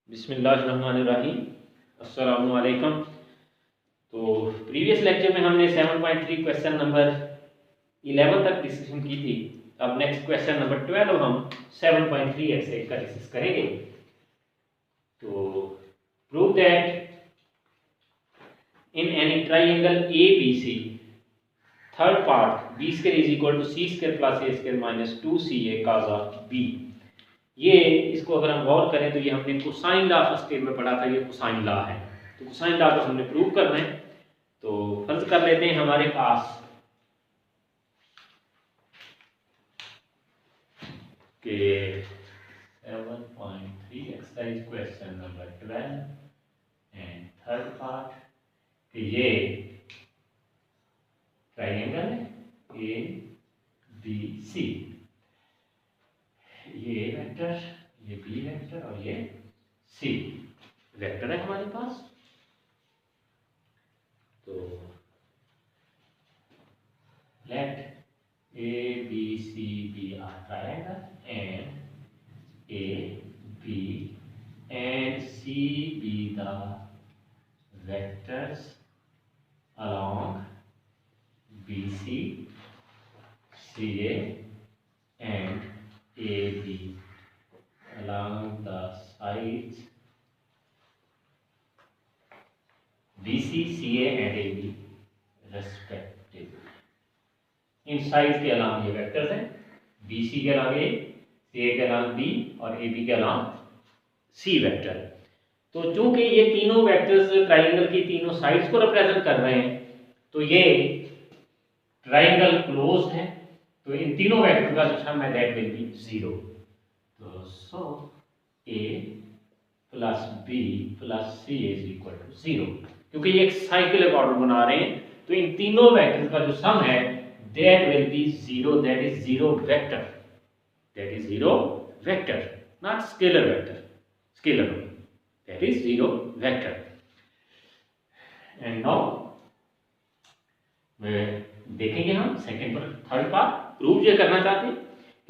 बिस्मिल्लाहिर्रहमानिर्रहीम। अस्सलामु अलैकुम। तो प्रीवियस लेक्चर में हमने 7.3 क्वेश्चन नंबर 11 तक डिस्कशन की थी। अब नेक्स्ट क्वेश्चन नंबर 12 हम 7.3 एक्सरसाइज का डिस्कस करेंगे। तो prove that in any triangle ABC third part b square is equal to c square plus a square minus 2ca cos of b। ये इसको अगर हम गौर करें तो ये हमने कोसाइन लॉ फर्स्ट स्टेप में पढ़ा था, ये कोसाइन लॉ है। तो कोसाइन लॉ को हमने प्रूव करना है। तो फर्ज कर लेते हैं हमारे पास के 7.3 exercise question number 12 and third part कि ये ट्राइंगल है ABC, ये वेक्टर, ये बी वेक्टर और ये सी वेक्टर है हमारे पास। तो late ABC be a triangle and AB and C be the vectors along BC, CA and AB along the sides BC, CA and AB respectively। In sides के अलावा ये vectors हैं, BC के अलावा A, CA के अलावा B और AB के अलावा C वेक्टर। तो चूंकि ये तीनों वेक्टर्स ट्राइंगल की तीनों साइड्स को रिप्रेजेंट कर रहे हैं, तो ये ट्राइंगल क्लोज्ड है। तो इन तीनों वेक्टर का जो सम है दैट विल बी 0। तो so A plus B plus C is equal to 0। क्योंकि ये एक साइक्लिक ऑर्डर बना रहे हैं, तो इन तीनों वेक्टर का जो सम है that will be 0। That is 0 vector, that is 0 vector, not scalar vector, scalar that is 0 vector. And now देखेंगे हम सेकंड पर थर्ड पार्ट। प्रूव ये करना चाहते हैं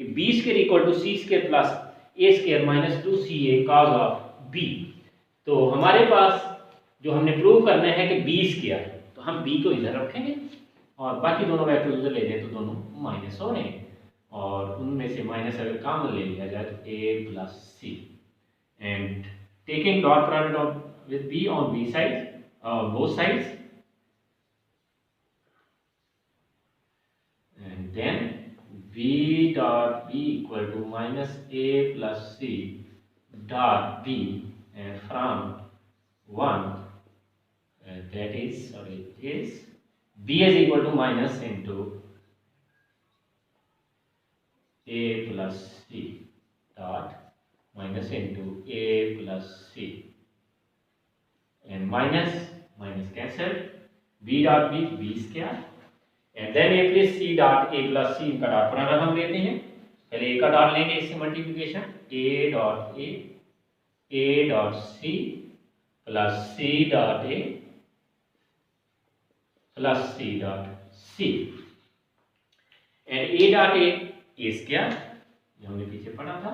कि b square equal to c square plus a square minus 2ca cos of b। तो हमारे पास जो हमने प्रूव करना है कि b स्क्वायर, तो हम b को इधर रखेंगे और बाकी दोनों वेक्टर उधर ले लें तो दोनों माइनस हो रहे हैं, और उनमें से माइनस अगर कॉमन ले लिया जाए तो a plus c and taking dot product with b on b side both sides, and then b dot b equal to minus a plus c dot b, and from 1 that is b is equal to minus into a plus c dot minus into a plus c, and minus cancel, b dot b square and then a plus c dot a plus c, इनका dot product हम लेते हैं। पहले a का dot लेंगे, इससे multiplication a dot c plus c dot a plus c dot c, and a dot a square, ये हमने पीछे पढ़ा था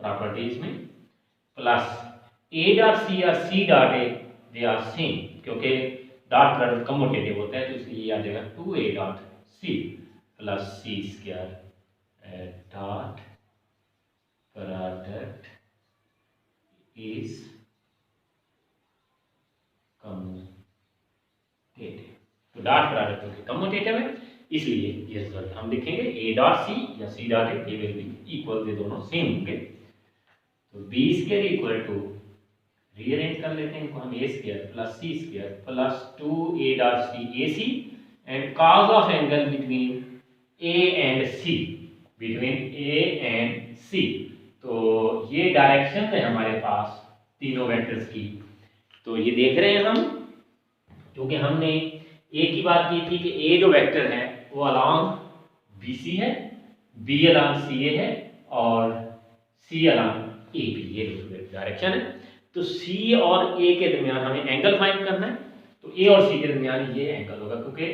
प्रॉपर्टीज में, प्लस a डॉट c और c dot a they are same, क्योंकि डॉट प्रोडक्ट कम्यूटेटिव होता है, तो इसलिए ये आ जाएगा 2a dot c plus c square dot product is commutative. तो डॉट प्रोडक्ट क्योंकि कम्यूटेटिव है, इसलिए ये रिजल्ट हम लिखेंगे a डॉट c या c dot a, will be equal, ये दोनों सेम होंगे। तो b square equal to, rearrange कर लेते हैं इनको हम, a square plus c square plus 2a dot c ac and cos of angle between a and c, between a and c। तो ये डायरेक्शन है हमारे पास तीनों वेक्टर्स की। तो ये देख रहे हैं हम, क्योंकि हमने a की बात की थी कि a जो वेक्टर है वो अलोंग bc है, b अलोंग ca है और c अलोंग ab, ये डायरेक्शन है। तो C और A के दरमियान हमें एंगल फाइंड करना है। तो A और C के दरमियान ये एंगल होगा, क्योंकि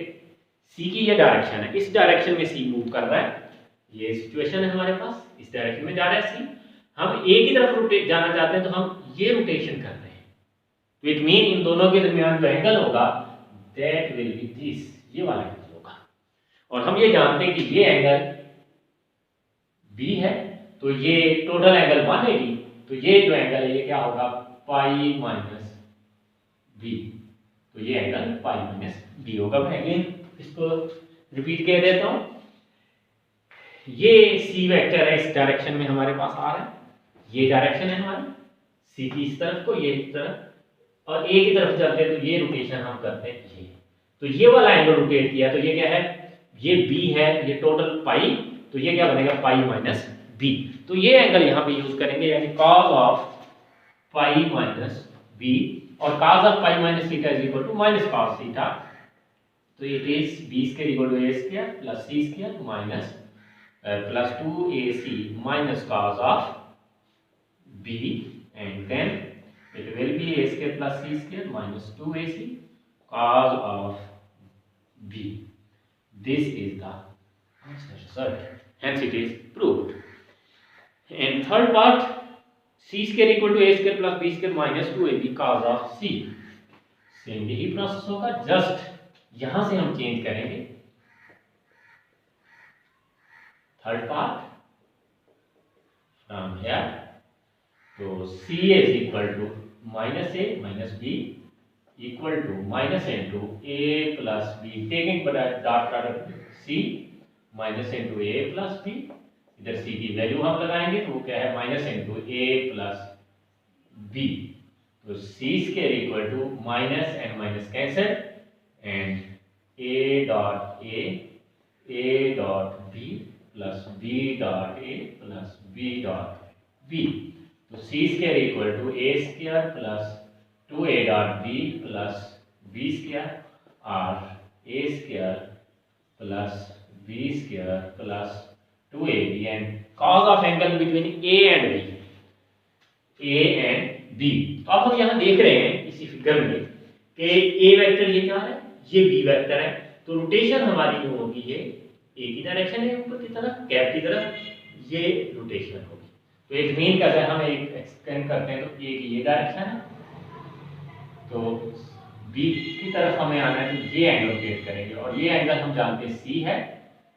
C की ये डायरेक्शन है, इस डायरेक्शन में C मूव कर रहा है, ये सिचुएशन है हमारे पास, इस डायरेक्शन में जा रहा है C। हम ए की तरफ रोटेट जाना चाहते हैं तो हम ये रोटेशन कर रहे हैं, तो इट मीन इन दोनों के दरमियान जो एंगल होगा दैट विल बी दिस, ये वाला एंगल होगा। और हम ये जानते हैं कि ये एंगल बी है, तो ये टोटल एंगल 180, तो ये जो एंगल है ये क्या होगा पाई माइनस बी, तो ये एंगल पाई माइनस बी होगा। मैं अगेन इसको रिपीट कर देता हूं, ये सी वेक्टर है, इस डायरेक्शन में हमारे पास आ रहा है, ये डायरेक्शन है हमारी सी की इस तरफ को, ये इस तरफ, और ए की तरफ चलते हैं तो ये रोटेशन हम करते हैं ये, तो ये वाला एंगल रोटेट किया, तो ये क्या है, ये बी है, ये टोटल पाई, तो ये क्या बनेगा पाई माइनस बी, तो ये एंगल यहाँ पे यूज करेंगे, यानी cos of pi minus B, और cos of pi minus theta is equal to minus cos theta, तो it is B square equal to A square plus C square minus plus 2ac minus cos of b, and then it will be a square plus c square minus 2ac cos of b. This is the result, hence it is proved. And third part, c square equal to a square plus b square minus 2ab cos of c, same यही process होगा, just यहां से हम change करेंगे। Third part from here, तो c is equal to minus a minus b equal to minus into a plus b, taking dot product c minus into a plus b, इधर c की value हम लगाएंगे तो वो क्या है minus into a plus b, तो c square equal to minus and minus cancel, and a dot b plus b dot a plus b dot b, तो c square equal to a square plus 2a dot b plus b square और a square plus b square plus 2ab, and cos of angle between a and b। तो अब हम यहाँ देख रहे हैं इसी फिगर में कि a वेक्टर ये क्या है, ये b वेक्टर है, तो रोटेशन हमारी जो होगी ये a की डायरेक्शन है ऊपर की तरफ, कैप की तरफ, ये रोटेशन होगी, तो इट मीन अगर हम एक एक्सटेंड करते हैं तो a की ये डायरेक्शन है, तो b की तरफ हमें आना है तो ये एंगल रोटेट करेंगे, और ये एंगल हम जानते हैं c है,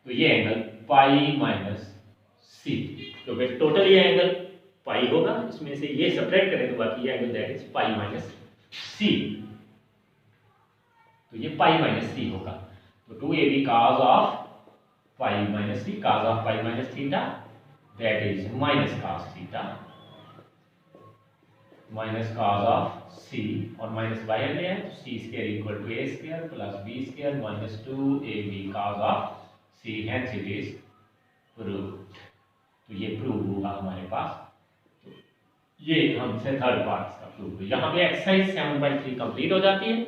तो ये एंगल पाई माइनस c, तो फिर टोटल ये एंगल पाई होगा, इसमें से ये सब्ट्रैक्ट करें तो बाकी ये angle that is pi minus c, तो ये पाई माइनस c होगा, तो 2ab cos of pi minus c, cos of pi minus theta that is minus cos theta minus cos of c, और माइनस बाहर ले आए तो c square equal to a square plus b square minus 2ab cos of c, hence it is proved, तो ये prove होगा हमारे पास, तो ये हमसे थर्ड पार्ट का प्रूव हुआ। यहाँ पे एक्सरसाइज 7.3 कंप्लीट हो जाती है।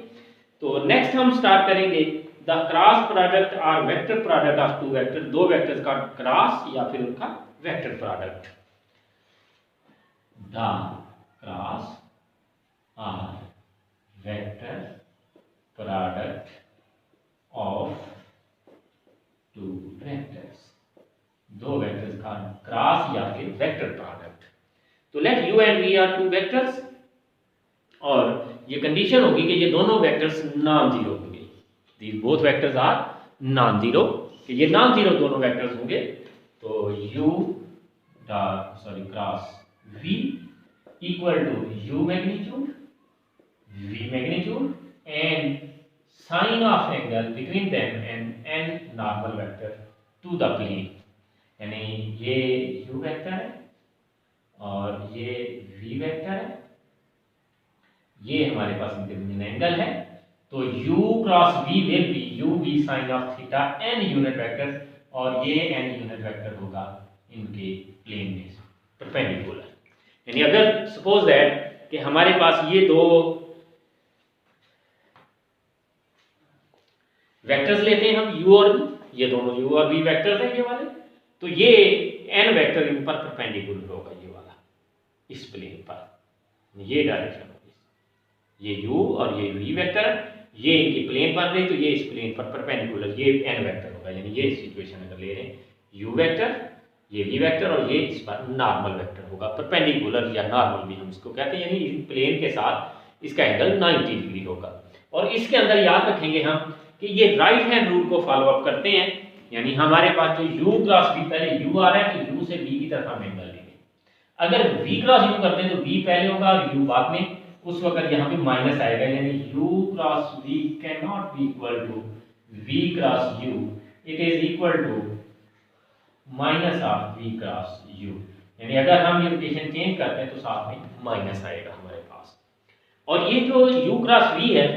तो नेक्स्ट हम स्टार्ट करेंगे द क्रॉस प्रोडक्ट और vector product of two vector, दो वेक्टर्स का क्रॉस या फिर उनका वेक्टर प्रोडक्ट। द क्रॉस और vector product of two vectors, दो वेक्टर्स का क्रॉस या फिर वेक्टर प्रोडक्ट। तो let u and v are two vectors, और ये कंडीशन होगी कि ये दोनों वेक्टर्स नॉन जीरो होंगे, these both vectors are non zero, कि ये नॉन जीरो दोनों वेक्टर्स होंगे, तो u cross v equal to u magnitude v magnitude and sine of angle between them and n normal vector to the plane, यानी ये u vector है और ये v वेक्टर है, ये हमारे पास इनके बीच एंगल है, तो u cross v will be u v sine of theta n unit vector, और ये n यूनिट वेक्टर होगा इनके प्लेन में परपेंडिकुलर। यानी अगर सपोज दैट कि हमारे पास ये दो वेक्टर्स लेते हैं हम u और v, ये दोनों u और v वेक्टर्स हैं ये वाले, तो ये n वेक्टर इन पर परपेंडिकुलर होगा, ये वाला इस प्लेन पर, ये डायरेक्शन होगी, ये u और ये v वेक्टर ये इनकी प्लेन बन रही, तो ये इस प्लेन पर परपेंडिकुलर, ये n वेक्टर होगा, यानी ये सिचुएशन अगर ले रहे हैं u वेक्टर ये v वेक्टर और ये इस पर नॉर्मल वेक्टर होगा, परपेंडिकुलर या नॉर्मल भी हम इसको कहते हैं, यानी प्लेन के साथ इसका एंगल 90 डिग्री होगा। और इसके अंदर याद रखेंगे हम कि ये राइट हैंड रूल को फॉलो अप करते हैं, यानी हमारे पास जो u क्रॉस v, पहले u आ रहा है तो u से v की तरफ हम एंगल लेंगे। अगर v क्रॉस u करते हैं तो v पहले होगा और u बाद में, उस वक्त यहाँ पे माइनस आएगा, यानी u cross v can not be equal to v cross u, it is equal to minus of v cross u, यानी अगर हम ये रोटेशन चेंज करते हैं तो साथ में माइनस आएगा हमारे पास। और ये जो u क्रॉस v है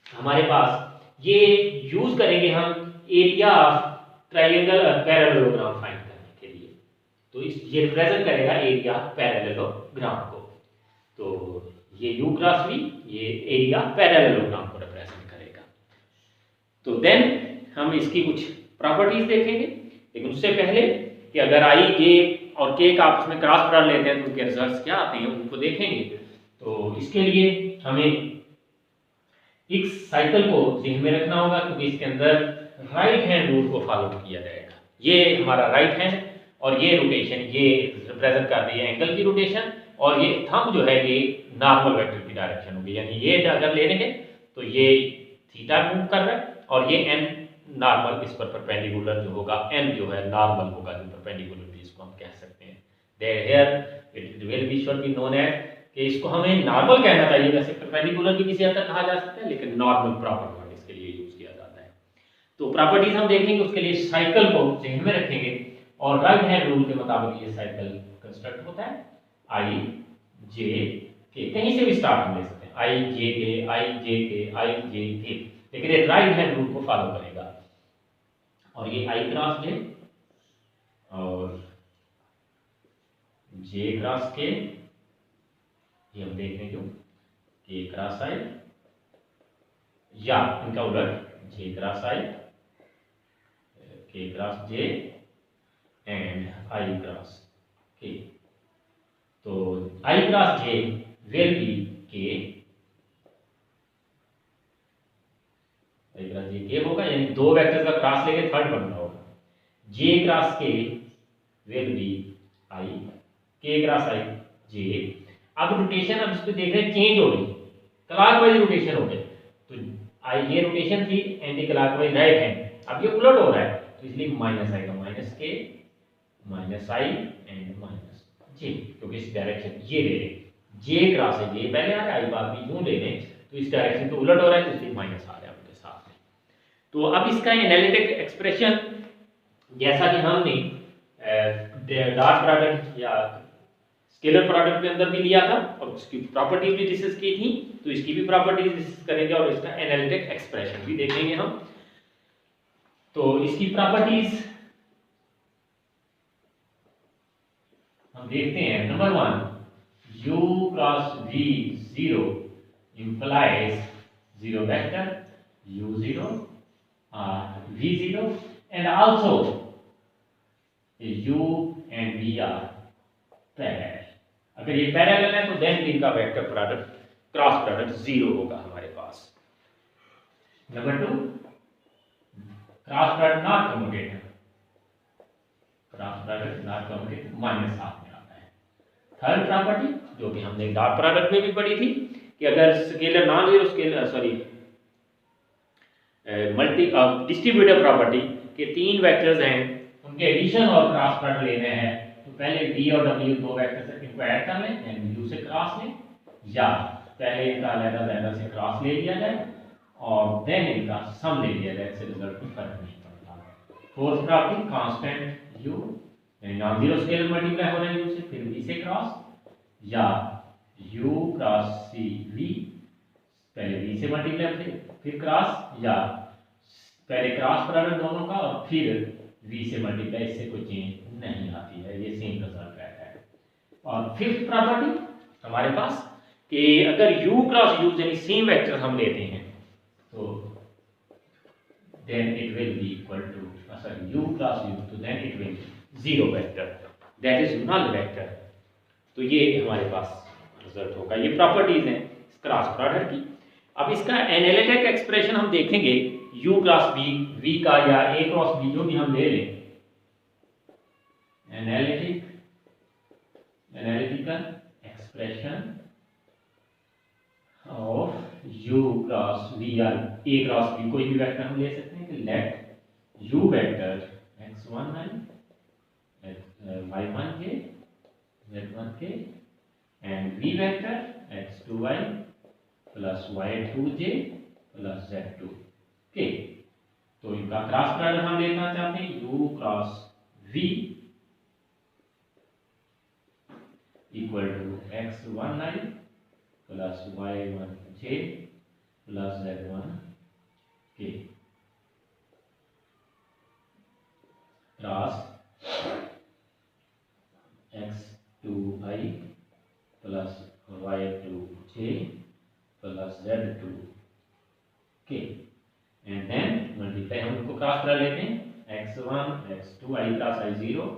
हमारे पास, ये यूज करेंगे हम area of triangle parallelogram find करने के लिए। तो इस ये रिप्रेजेंट करेगा एरिया पैरेललोग्राम को। तो ये u क्रॉस v ये एरिया पैरेललोग्राम को रिप्रेजेंट करेगा। तो देन हम इसकी कुछ प्रॉपर्टीज देखेंगे, लेकिन उससे पहले कि अगर i j और k का आपस में क्रॉस प्रोडक्ट लेते हैं तो उनके रिजल्ट्स क्या आते हैं उनको देखेंगे। तो इसके लिए हमें इस साइकिल को ध्यान में रखना होगा, क्योंकि इसके अंदर राइट हैंड रूल को फॉलो किया जाएगा। ये हमारा राइट हैंड और ये रोटेशन ये रिप्रेजेंट कर रही है एंगल की रोटेशन, और ये थंब जो है ये नॉर्मल वेक्टर की डायरेक्शन होगी, यानी ये अगर ले लेंगे तो ये थीटा मूव कर रहा है और ये n नॉर्मल इस पर परपेंडिकुलर जो होगा, n जो है नॉर्मल होगा, जो परपेंडिकुलर भी इसको हम कह सकते हैं। There here it will be should be known as, कि इसको हमें नॉर्मल कहना चाहिए, वैसे परपेंडिकुलर भी किसी हद तक कहा जा सकता है, लेकिन नॉर्मल प्रॉपर वर्ड इसके लिए यूज किया जाता है। तो प्रॉपर्टीज हम देखेंगे, उसके लिए साइकिल को ध्यान में रखेंगे और राइट हैंड रूल के मुताबिक ये साइकिल कंस्ट्रक्ट होता है। i j k कहीं से भी स्टार्ट हम ले सकते हैं, i j k, लेकिन ये राइट हैंड रूल को फॉलो करेगा। और ये i क्रॉस j और j क्रॉस k, ये हम देख रहे हैं k क्रॉस i, या इनका उलट j cross i, k cross j and i cross k। तो i cross j will be k, i cross j k होगा, यानी दो वेक्टर्स का क्रॉस लेके थर्ड बन रहा होगा। j cross k will be i, k cross i j। अब रोटेशन अब इस पे देख रहे हैं चेंज हो रही, क्लॉकवाइज रोटेशन हो गई। तो ये रोटेशन थी एंटी क्लॉकवाइज राइट हैंड, अब ये उलट हो रहा है तो इसलिए माइनस आएगा, माइनस के माइनस आई एंड माइनस जे, क्योंकि इस डायरेक्शन ये ले रहे जे क्रॉस है, ये पहले आ रहा है, आई बाद में यूं ले रहे तो इस डायरेक्शन तो उलट हो रहा है, तो इसलिए माइनस आ रहा है उनके साथ में। तो अब इसका एनालिटिक एक्सप्रेशन जैसा कि हमने डॉट प्रोडक्ट या स्केलर प्रोडक्ट के अंदर भी लिया था और उसकी प्रॉपर्टीज भी डिस्कस की थी, तो इसकी भी प्रॉपर्टीज डिस्कस करेंगे और इसका एनालिटिक एक्सप्रेशन भी देखेंगे हम। तो इसकी प्रॉपर्टीज हम देखते हैं। Number 1, u cross v 0 implies 0 vector u0 v0 and also u and v are parallel। अगर ये पैरेलल है तो देन इनका वेक्टर प्रोडक्ट क्रॉस प्रोडक्ट 0 होगा हमारे पास। Number 2, cross product not commutative, cross product not commutative minus half में आता है। थर्ड प्रॉपर्टी जो कि हमने डॉट प्रोडक्ट में भी पढ़ी थी कि अगर scalar non zero scalar multi distributive property के तीन वेक्टर्स हैं, उनके एडिशन और क्रॉस प्रोडक्ट लेने हैं, तो पहले v और w दो वेक्टर्स हैं, इनको ऐड कर लें, देन u से क्रॉस लें, या पहले इनका अलग-अलग से क्रॉस ले लिया जाए और देन इनका सम ले लिया जाए, इससे रिजल्ट में फर्क नहीं पड़ता। फोर्थ प्रॉपर्टी कांस्टेंट u, यानी नॉन जीरो स्केलर मल्टीप्लाई हो रहा है u से, फिर v से क्रॉस, या u क्रॉस c v, पहले v से मल्टीप्लाई फिर क्रॉस, या पहले क्रॉस प्रोडक्ट दोनों का और फिर v से मल्टीप्लाई, इससे कोई चेंज नहीं आती है, ये सेम रिजल्ट रहता है। और फिफ्थ प्रॉपर्टी हमारे पास कि अगर u क्रॉस u यानी सेम वेक्टर हम लेते हैं तो then it will be equal to u cross u, तो then it will zero vector, that is null vector. तो ये हमारे पास रिजल्ट होगा। ये प्रॉपर्टीज हैं क्रॉस प्रोडक्ट की। अब इसका एनालिटिक एक्सप्रेशन हम देखेंगे, u क्रॉस v, v का या a क्रॉस b जो भी हम ले लें, analytical expression of u cross v या a क्रॉस v, कोई भी वेक्टर हम ले सकते हैं कि let u vector x1i y1j z1k and v vector x2i plus y2j plus z2k। तो इनका क्रॉस प्रोडक्ट हम देखना चाहते हैं u cross v equal to x1i plus y1j plus z1k cross x2i plus y2j plus z2k and then multiply, हम उनको cross करा लेते हैं x1 x2 i cross i0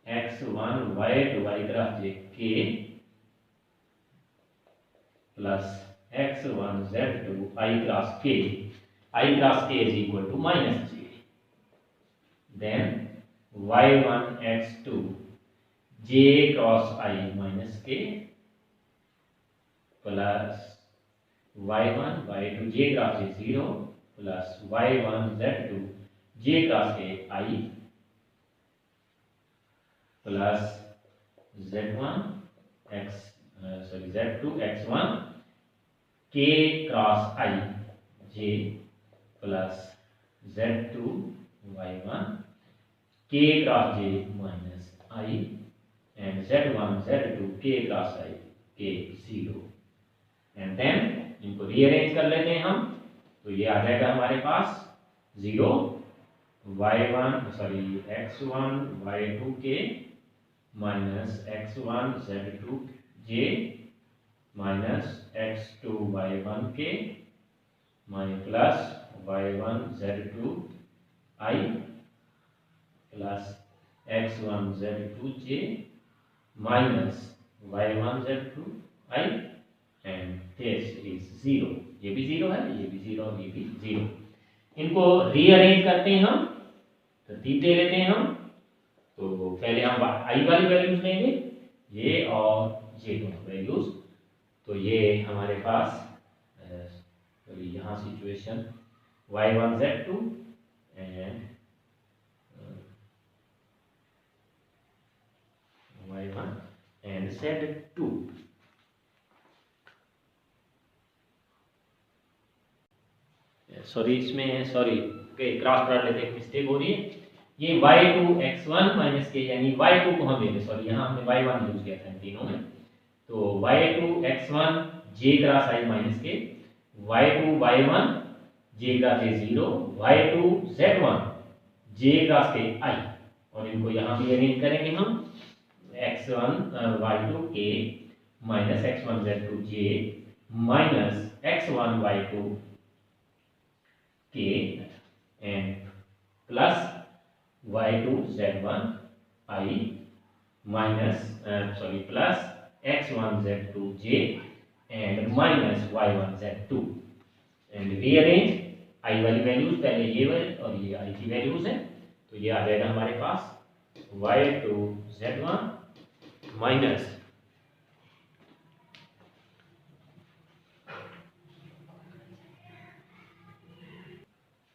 x1 y2 i cross j k plus x1 z2 i cross k is equal to minus j, then y1 x2 j cross I minus k plus y1 y2 j cross j 0 plus y1 z2 j cross k I plus z1 z2 x1 k cross I j plus z2 y1 k cross j minus I and z1 z2 k cross I k 0 and then इनको rearrange कर लेते हैं हम, तो ये आ जाएगा हमारे पास 0 x1 y2 k minus x1 z2 j minus x2 y1 k plus y1 z2 I plus x1 z2 j minus y1 z2 I and this is 0। ये भी 0 है, ये भी 0 और ये भी 0। इनको रीअरेंज करते हैं हम, तरतीब दे लेते हैं हम। तो पहले हम आई वाली वैल्यूज लेंगे, ये और ये दोनों वैल्यूज। तो ये हमारे पास यहाँ situation y1 z2 and y1 and z2। Cross product लेते हैं, मिस्टेक हो रही है। ये y2 x1 माइनस के यानी y2 को हम लेते हैं, सॉरी यहाँ हमने y1 यूज किया था इन तीनों में। तो y2 x1 j cross i minus के, y2 y1 j cross j 0, y2 z1 j cross के i, और इनको यहाँ भी अरेंज करेंगे हम x1 y2 k minus x1 z2 j minus x1 y2 k and plus y2 z1 I minus plus x1 z2 j and minus y1 z2 and rearrange I वाली values पहले ये वाली और ये I की values है। तो ये आ जाएगा हमारे पास y2 z1 माइनस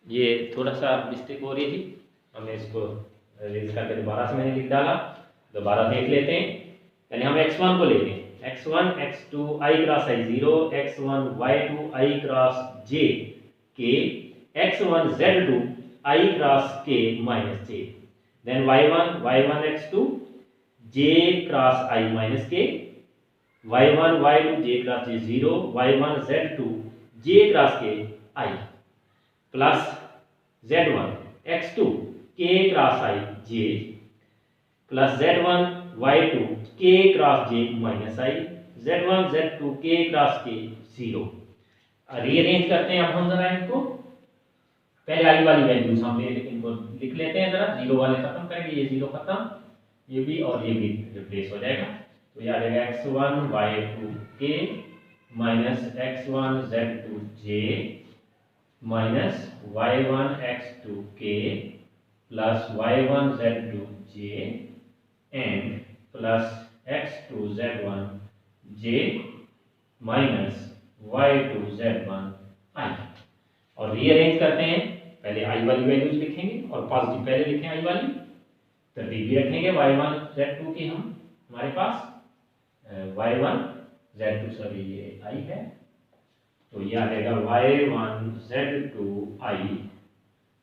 ये थोड़ा सा मिस्टेक हो रही थी, हमने इसको रेज करके दोबारा से मैंने लिख डाला, दोबारा देख लेते हैं। पहले हम x1 को लेते हैं, x1 x2 i cross i0 x1 y2 i cross j k x1 z2 i cross k minus j, then y1 x2 j cross i minus k y1 y2 j cross j 0 y1 z2 j cross k I plus z1 x2 k cross i j plus z1 y2 k cross j minus i z1 z2 k cross k 0। Rearrange करते हैं अब हम जरा इनको, पहले आई वाली values हम इनको लिख लेते हैं जरा, 0 वाले खत्म करेंगे, ये 0 खत्म, ये भी और ये भी रिप्लेस हो जाएगा। तो ये आ जाएगा x1 y2 k minus x1 z2 j minus y1 x2 k plus y1 z2 j and plus x2 z1 j minus y2 z1 i। और रीअरेंज करते हैं, पहले i वाली वैल्यूज लिखेंगे और पॉजिटिव पहले लिखें i वाली, तरतीब भी रखेंगे y1 z2 की हम हमारे पास y1 z2 सॉरी ये i है, तो ये आ जाएगा y1 z2 i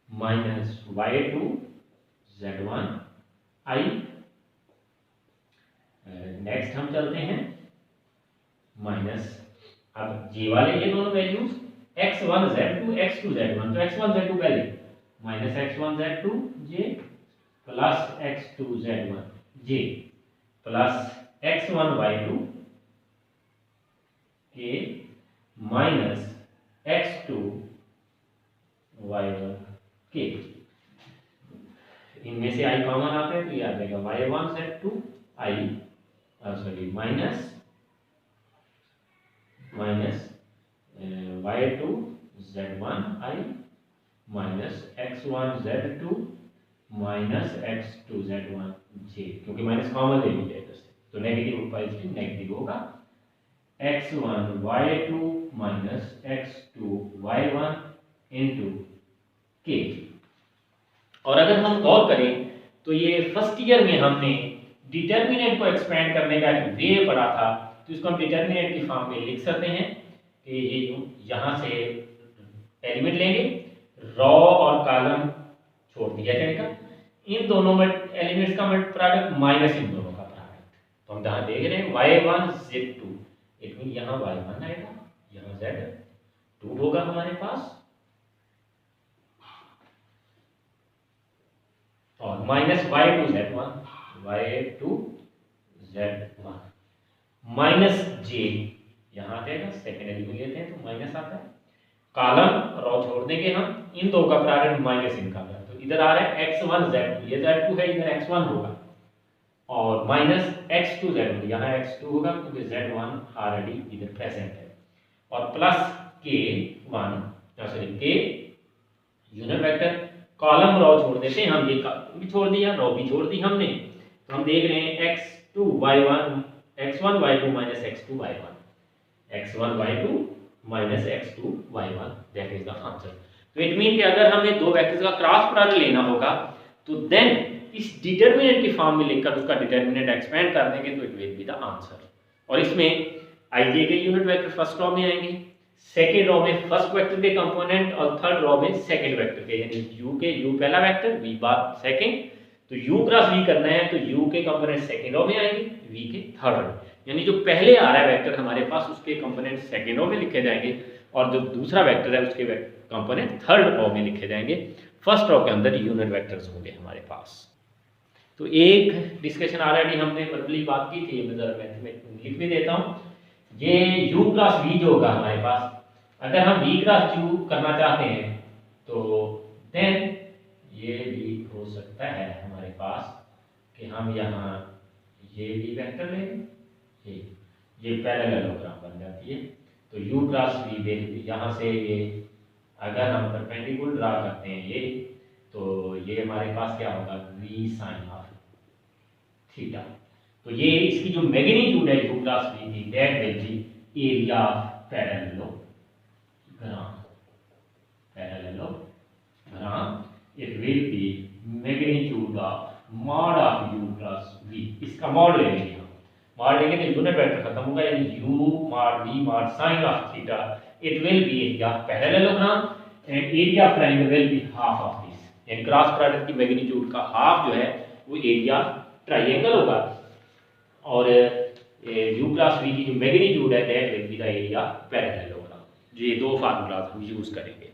minus y2 z1 i। Next हम चलते हैं माइनस, अब जी वाले ये दोनों values x1 z2 x2 z1, तो x1 z2 पहले minus x1 z2 j plus x2 z1 j plus x1 y2 के माइनस x2 y1 के। इनमें से i कॉमन आता है तो ये आ जाएगा y1 z2 i sorry minus y2 z1 i minus x1 z2 minus x2 z1 j, क्योंकि माइनस कॉमन ले लीजिए तो नेगेटिव पॉजिटिव नेगेटिव होगा, x1 y2 minus x2 y1 into k। और अगर हम गौर करें तो ये फर्स्ट ईयर में हमने डिटर्मिनेंट को एक्सपेंड करने का एक वे पढ़ा था, तो इसको हम डिटर्मिनेंट की फॉर्म में लिख सकते हैं कि ये यहाँ से एलिमेंट लेंगे, रॉ और कॉलम छोड़ दिया जाएगा, इन दोनों में एलिमेंट्स का प्रोडक्ट माइनस इन दोनों का प्रोडक्ट। तो हम यहाँ देख रहे हैं y1 z2, इट मीन यहाँ y1 आएगा, यहाँ z2 होगा हमारे पास, और minus y2 z1 minus j यहाँ आ जाएगा, सेकेंड एलिमेंट लेते हैं तो माइनस आता है, कॉलम रॉ छोड़ देंगे हम, इन दो का प्रोडक्ट माइनस इनका, तो इधर आ रहा है x1 z2, ये z2 है इधर x1 होगा, और माइनस x2 z2, यहाँ x2 होगा क्योंकि z1 ऑलरेडी इधर प्रेजेंट है, और plus k1 sorry k unit vector, column raw छोड़ देते हैं हम, ये भी छोड़ दिया रॉ भी छोड़ दी हमने, तो हम देख रहे हैं x2 y1 x1 y2 minus x2 y1 x1 y2 minus x2 y1, that is the answer. तो इट मीन कि अगर हमें दो वेक्टर्स का क्रॉस प्रोडक्ट लेना होगा तो देन इस डिटरमिनेंट की फॉर्म में लिखकर उसका डिटरमिनेंट एक्सपेंड कर देंगे तो it will be the answer. और इसमें आई के यूनिट वेक्टर फर्स्ट रॉ में आएंगे, सेकेंड रॉ में फर्स्ट वेक्टर के कंपोनेंट और थर्ड रॉ में सेकेंड वेक्टर के, यानी u के u पहला वेक्टर v बार सेकेंड, तो u क्रॉस v करना है तो u के कंपोनेंट सेकेंड रॉ में आएंगे, v के थर्ड रॉ, यानी जो पहले आ रहा है वेक्टर हमारे पास उसके कंपोनेंट सेकेंड रॉ में लिखे जाएंगे और जो दूसरा वेक्टर है उसके कंपोनेंट थर्ड रॉ में लिखे जाएंगे, फर्स्ट रॉ के अंदर यूनिट वेक्टर्स होंगे हमारे पास। तो एक डिस्कशन ऑलरेडी हमने वर्बली बात की थी, मैं जरा मैथ में लिख भी देता हूँ, ये u क्रॉस v जो होगा हमारे पास, अगर हम v क्रॉस u करना चाहते हैं तो देन ये भी हो सकता है हमारे पास कि हम यहाँ ये भी वेक्टर लेंगे, ये पैरेललोग्राम बन जाती है, तो u क्रॉस v देख यहाँ से ये अगर हम परपेंडिकुलर ड्रा करते हैं ये, तो ये हमारे पास क्या होगा v साइन ऑफ थीटा, तो ये इसकी जो मैग्नीट्यूड है u क्रॉस v की, that will be area of parallelogram, it will B magnitude of mod of u cross v, इसका मॉड ले लेंगे, मॉड लेंगे तो यूनिट वेक्टर खत्म होगा, यानी u mod v mod sine of theta, it will B area of parallelogram and area of triangle will be half of this, यानी cross product की मैग्नीट्यूड का हाफ जो है वो एरिया ट्रायंगल होगा, और u क्रॉस v की जो मैग्नीट्यूड है that will be the area parallelogram. ये दो फार्मूलाज हम यूज करेंगे।